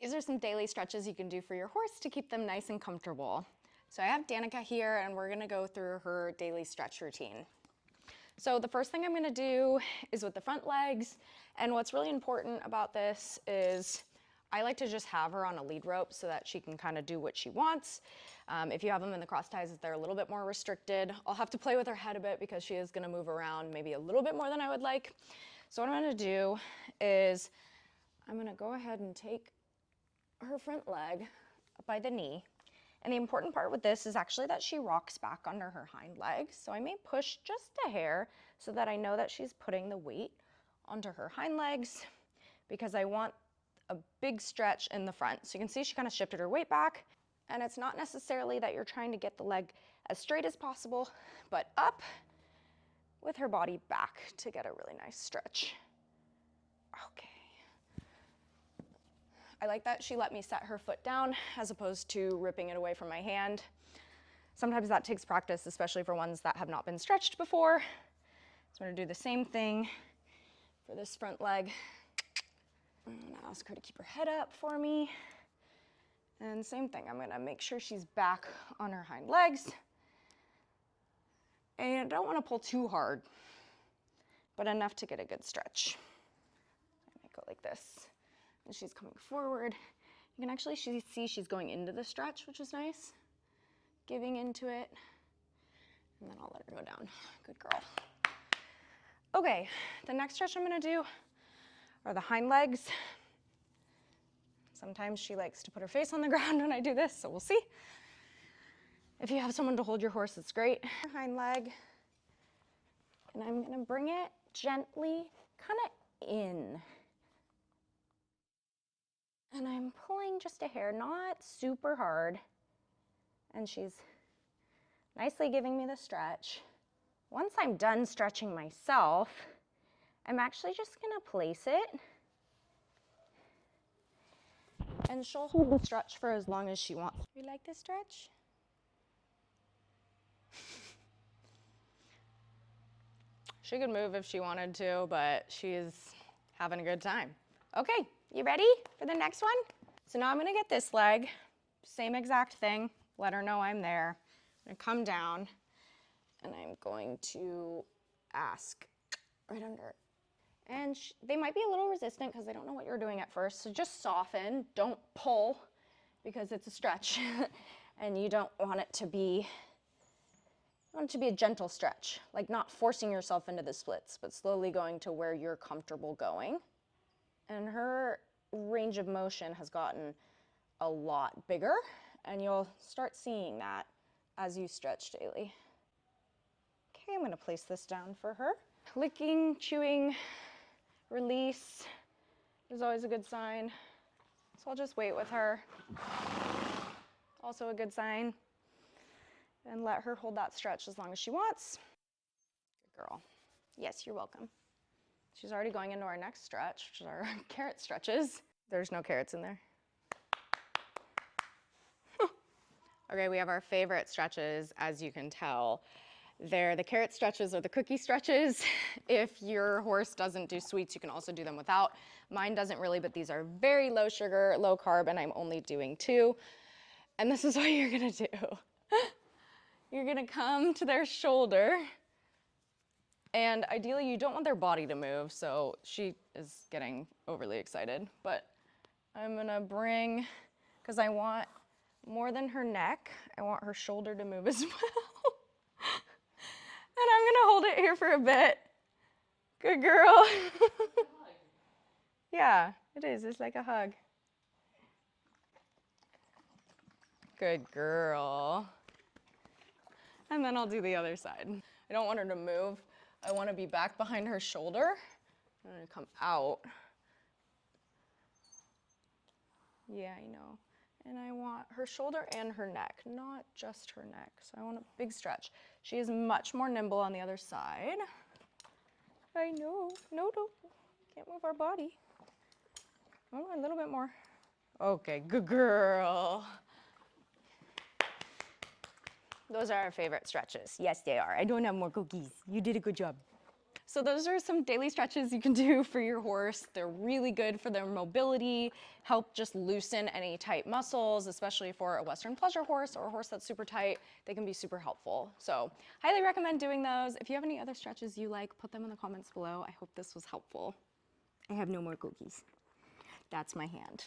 These are some daily stretches you can do for your horse to keep them nice and comfortable. So I have Danica here and we're gonna go through her daily stretch routine. So the first thing I'm gonna do is with the front legs. And what's really important about this is I like to just have her on a lead rope so that she can kind of do what she wants. If you have them in the cross ties, they're a little bit more restricted. I'll have to play with her head a bit because she is gonna move around maybe a little bit more than I would like. So what I'm gonna do is I'm gonna go ahead and take her front leg up by the knee. And the important part with this is actually that she rocks back under her hind legs. So I may push just a hair so that I know that she's putting the weight onto her hind legs because I want a big stretch in the front. So you can see she kind of shifted her weight back. And it's not necessarily that you're trying to get the leg as straight as possible, but up with her body back to get a really nice stretch. Okay. I like that she let me set her foot down as opposed to ripping it away from my hand. Sometimes that takes practice, especially for ones that have not been stretched before. So I'm gonna do the same thing for this front leg. I'm gonna ask her to keep her head up for me. And same thing, I'm gonna make sure she's back on her hind legs. And I don't wanna pull too hard, but enough to get a good stretch. I might go like this. And she's coming forward. You can actually see she's going into the stretch, which is nice. Giving into it. And then I'll let her go down. Good girl. Okay, the next stretch I'm gonna do are the hind legs. Sometimes she likes to put her face on the ground when I do this, so we'll see. If you have someone to hold your horse, it's great. Hind leg. And I'm gonna bring it gently kind of in. And I'm pulling just a hair, not super hard. And she's nicely giving me the stretch. Once I'm done stretching myself, I'm actually just gonna place it. And she'll hold the stretch for as long as she wants. You like this stretch? She could move if she wanted to, but she's having a good time. Okay, you ready for the next one? So now I'm gonna get this leg, same exact thing, let her know I'm there. I'm gonna come down and I'm going to ask right under it. And they might be a little resistant because they don't know what you're doing at first, so just soften, don't pull because it's a stretch and you don't want it to be, a gentle stretch, like not forcing yourself into the splits, but slowly going to where you're comfortable going. And her range of motion has gotten a lot bigger, and you'll start seeing that as you stretch daily. Okay, I'm gonna place this down for her. Licking, chewing, release is always a good sign. So I'll just wait with her. Also a good sign. And let her hold that stretch as long as she wants. Good girl. Yes, you're welcome. She's already going into our next stretch, which is our carrot stretches. There's no carrots in there. Okay, we have our favorite stretches, as you can tell. They're the carrot stretches or the cookie stretches. If your horse doesn't do sweets, you can also do them without. Mine doesn't really, but these are very low sugar, low carb, and I'm only doing 2. And this is what you're gonna do. You're gonna come to their shoulder, and ideally you don't want their body to move, so she is getting overly excited, but I'm gonna bring, because I want more than her neck, I want her shoulder to move as well. And I'm gonna hold it here for a bit. Good girl. Yeah, it is, it's like a hug. Good girl. And then I'll do the other side. I don't want her to move. I want to be back behind her shoulder. I'm gonna come out. Yeah, I know. And I want her shoulder and her neck, not just her neck. So I want a big stretch. She is much more nimble on the other side. I know. No, can't move our body. Oh, a little bit more. Okay, good girl. Those are our favorite stretches. Yes, they are. I don't have more cookies. You did a good job. So those are some daily stretches you can do for your horse. They're really good for their mobility, help just loosen any tight muscles, especially for a Western pleasure horse or a horse that's super tight. They can be super helpful. So highly recommend doing those. If you have any other stretches you like, put them in the comments below. I hope this was helpful. I have no more cookies. That's my hand.